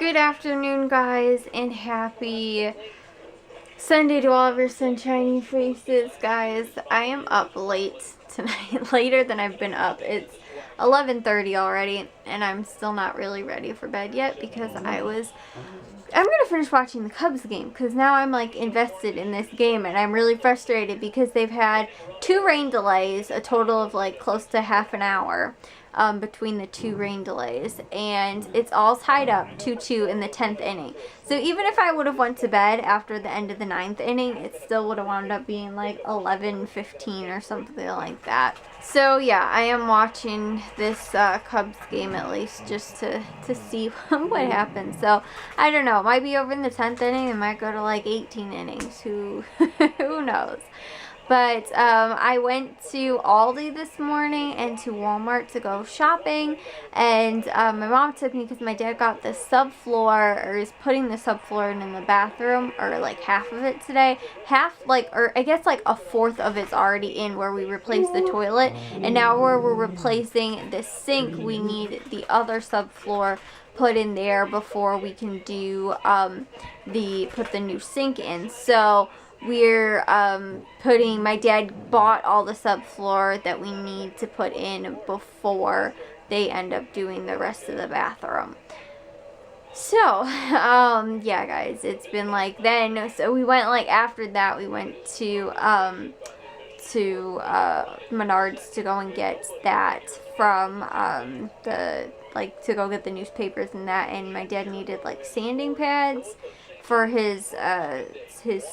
Good afternoon, guys, and happy Sunday to all of your sunshiny faces, guys. I am up late tonight, later than I've been up. It's 11:30 already, and I'm still not really ready for bed yet because I'm gonna finish watching the Cubs game because now I'm like invested in this game, and I'm really frustrated because they've had 2 rain delays, a total of like close to half an hour between the 2 rain delays, and it's all tied up 2-2 in the 10th inning. So even if I would have went to bed after the end of the 9th inning, it still would have wound up being like 11:15 or something like that. So yeah, I am watching this Cubs game at least just to see what happens. So I don't know. It might be over in the 10th inning. It might go to like 18 innings. Who knows? But I went to Aldi this morning and to Walmart to go shopping, and my mom took me because my dad got the subfloor, or is putting the subfloor in the bathroom, or like half of it today. Half, like, or I guess like a fourth of it's already in where we replaced the toilet, and now where we're replacing the sink, we need the other subfloor put in there before we can do put the new sink in. So we're my dad bought all the subfloor that we need to put in before they end up doing the rest of the bathroom. So yeah, guys, it's been like then. So we went, like, after that we went to Menards to go and get that from to go get the newspapers and that, and my dad needed like sanding pads for his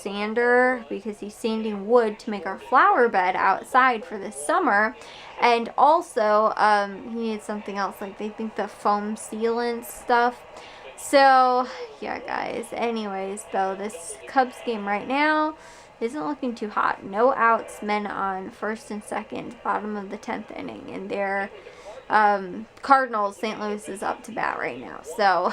sander because he's sanding wood to make our flower bed outside for this summer, and also he needed something else, like they think the foam sealant stuff. So yeah, guys, anyways, though, this Cubs game right now isn't looking too hot. No outs, men on first and second, bottom of the 10th inning, and they're Cardinals, St. Louis is up to bat right now. So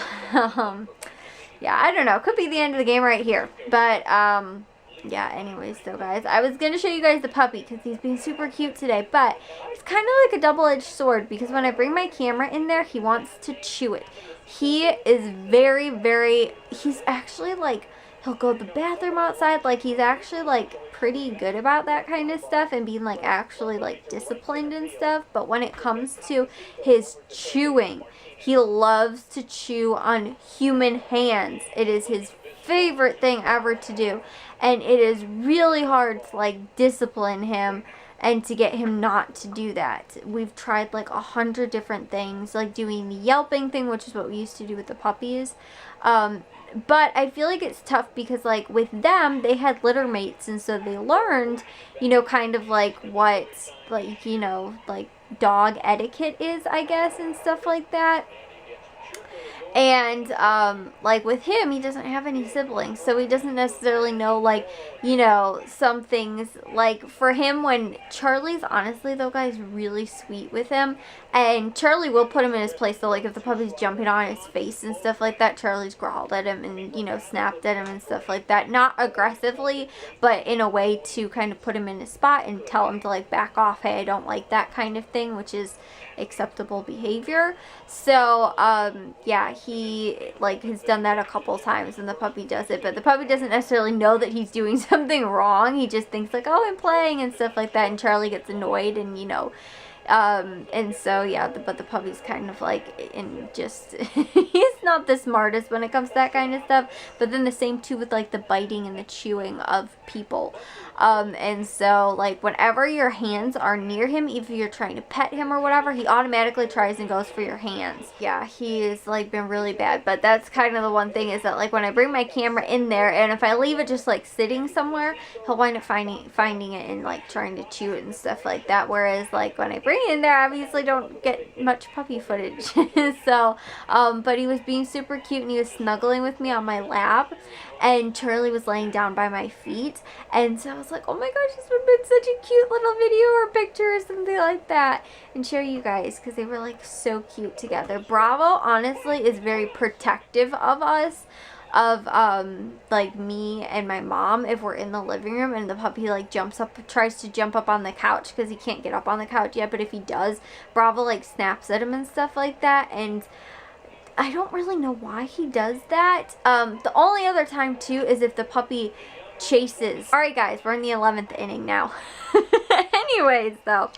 yeah, I don't know. Could be the end of the game right here. But yeah, anyways, though, guys, I was going to show you guys the puppy because he's being super cute today. But it's kind of like a double-edged sword because when I bring my camera in there, he wants to chew it. He is very, very, he's actually like, he'll go to the bathroom outside. Like, he's actually like pretty good about that kind of stuff and being like actually like disciplined and stuff. But when it comes to his chewing, he loves to chew on human hands. It is his favorite thing ever to do. And it is really hard to like discipline him and to get him not to do that. We've tried like 100 different things, like doing the yelping thing, which is what we used to do with the puppies. But I feel like it's tough because, like, with them, they had litter mates, and so they learned, you know, kind of like what, like, you know, like dog etiquette is, I guess, and stuff like that. And, like, with him, he doesn't have any siblings, so he doesn't necessarily know, like, you know, some things. Like, for him, when Charlie's, honestly, though, guys, really sweet with him, and Charlie will put him in his place, so, like, if the puppy's jumping on his face and stuff like that, Charlie's growled at him and, you know, snapped at him and stuff like that. Not aggressively, but in a way to kind of put him in his spot and tell him to, like, back off, hey, I don't like that kind of thing, which is acceptable behavior. So yeah, he like has done that a couple times and the puppy does it, but the puppy doesn't necessarily know that he's doing something wrong. He just thinks like, oh, I'm playing and stuff like that, and Charlie gets annoyed, and you know, and so yeah, but the puppy's kind of like in just he's not the smartest when it comes to that kind of stuff. But then the same too with like the biting and the chewing of people. And so like whenever your hands are near him, if you're trying to pet him or whatever, he automatically tries and goes for your hands. Yeah, he's like been really bad. But that's kind of the one thing, is that like when I bring my camera in there, and if I leave it just like sitting somewhere, he'll wind up finding it and like trying to chew it and stuff like that. Whereas like when I bring it in there, I obviously don't get much puppy footage. So but he was being super cute, and he was snuggling with me on my lap, and Charlie was laying down by my feet, and so I was like, oh my gosh, this would have been such a cute little video or picture or something like that, and share you guys, because they were like so cute together. Bravo honestly is very protective of us, of like me and my mom, if we're in the living room and the puppy like tries to jump up on the couch, because he can't get up on the couch yet, but if he does, Bravo like snaps at him and stuff like that. And I don't really know why he does that. The only other time too is if the puppy chases. Alright guys, we're in the 11th inning now. Anyways though,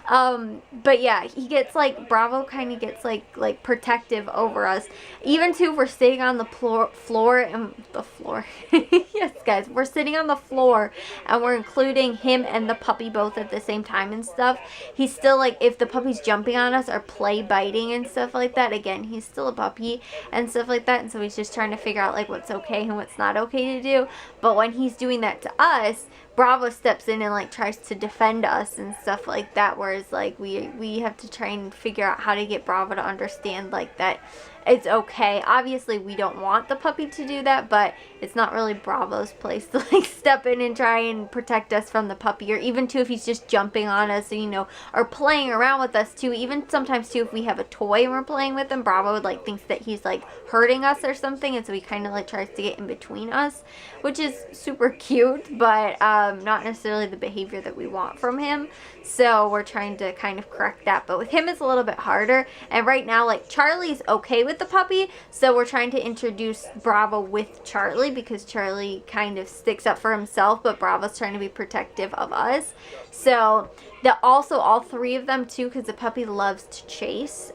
but yeah, he gets like, Bravo kind of gets like protective over us, even too if we're sitting on the floor and the floor. Yes guys, we're sitting on the floor and we're including him and the puppy both at the same time and stuff. He's still like, if the puppy's jumping on us or play biting and stuff like that, again, he's still a puppy and stuff like that, and so he's just trying to figure out like what's okay and what's not okay to do. But when he's doing that to us, Bravo steps in and like tries to defend us and stuff like that, whereas like we have to try and figure out how to get Bravo to understand like that it's okay. Obviously we don't want the puppy to do that, but it's not really Bravo's place to like step in and try and protect us from the puppy, or even too if he's just jumping on us, you know, or playing around with us too. Even sometimes too if we have a toy and we're playing with him, Bravo like thinks that he's like hurting us or something, and so he kind of like tries to get in between us, which is super cute, but not necessarily the behavior that we want from him. So we're trying to kind of correct that, but with him it's a little bit harder. And right now like Charlie's okay with the puppy, so we're trying to introduce Bravo with Charlie because Charlie kind of sticks up for himself, but Bravo's trying to be protective of us. So that also all three of them too, because the puppy loves to chase.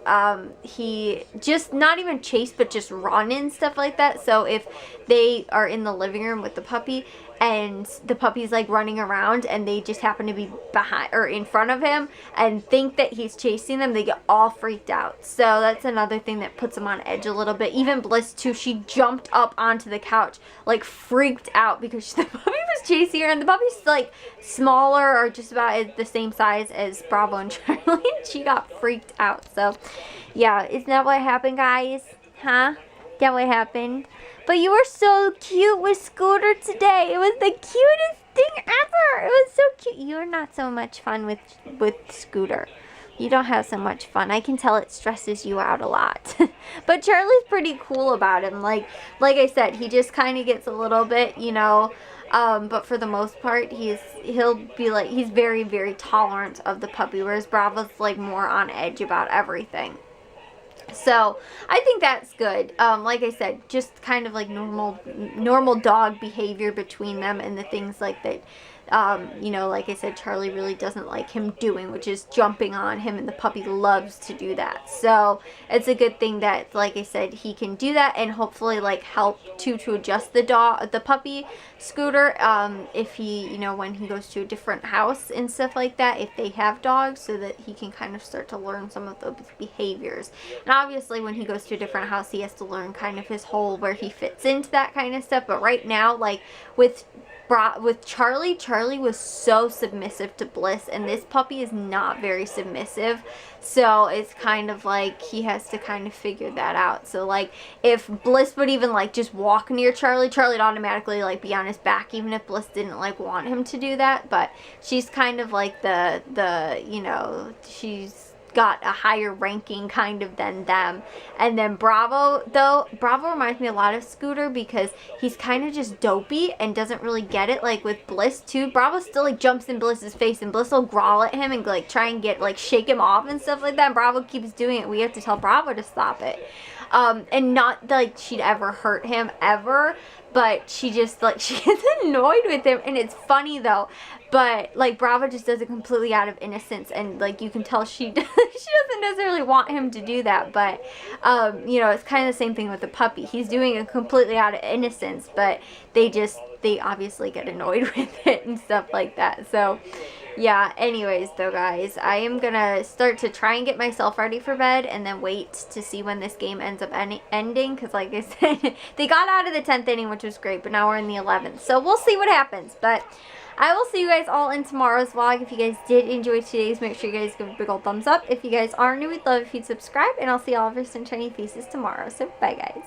He just not even chase, but just run and stuff like that. So if they are in the living room with the puppy and the puppy's like running around and they just happen to be behind or in front of him and think that he's chasing them, they get all freaked out. So that's another thing that puts them on edge a little bit. Even Bliss too, she jumped up onto the couch like freaked out because the puppy was chasing her, and the puppy's like smaller or just about the same size as Bravo and Charlie, and she got freaked out. So yeah, isn't that what happened, guys? Huh? That what happened? But you were so cute with Scooter today. It was the cutest thing ever. It was so cute. You're not so much fun with Scooter. You don't have so much fun. I can tell it stresses you out a lot. But Charlie's pretty cool about him. Like I said, he just kind of gets a little bit, you know, but for the most part, he'll be like, he's very, very tolerant of the puppy, whereas Bravo's like more on edge about everything. So I think that's good. Like I said, just kind of like normal dog behavior between them, and the things like that. You know, like I said, Charlie really doesn't like him doing, which is jumping on him, and the puppy loves to do that. So it's a good thing that, like I said, he can do that, and hopefully like help to adjust the puppy Scooter, if he, you know, when he goes to a different house and stuff like that, if they have dogs, so that he can kind of start to learn some of those behaviors. And obviously when he goes to a different house, he has to learn kind of his whole, where he fits into that kind of stuff. But right now, like with Charlie was so submissive to Bliss, and this puppy is not very submissive. So it's kind of like he has to kind of figure that out. So like if Bliss would even like just walk near Charlie'd automatically like be on his back, even if Bliss didn't like want him to do that. But she's kind of like the you know, she's got a higher ranking kind of than them. And then Bravo reminds me a lot of Scooter, because he's kind of just dopey and doesn't really get it. Like with Bliss too, Bravo still like jumps in Bliss's face, and Bliss will growl at him and like try and get like shake him off and stuff like that, and Bravo keeps doing it. We have to tell Bravo to stop it. And not like she'd ever hurt him ever, but she just like, she gets annoyed with him. And it's funny though, but like Bravo just does it completely out of innocence, and like you can tell she doesn't necessarily want him to do that. But you know, it's kind of the same thing with the puppy. He's doing it completely out of innocence, but they obviously get annoyed with it and stuff like that. So yeah, anyways though, guys, I am gonna start to try and get myself ready for bed, and then wait to see when this game ends up ending, because like I said, they got out of the 10th inning, which was great, but now we're in the 11th, so we'll see what happens. But I will see you guys all in tomorrow's vlog. If you guys did enjoy today's, make sure you guys give a big old thumbs up. If you guys are new, we'd love if you'd subscribe, and I'll see all of your sunshiny faces tomorrow. So bye, guys.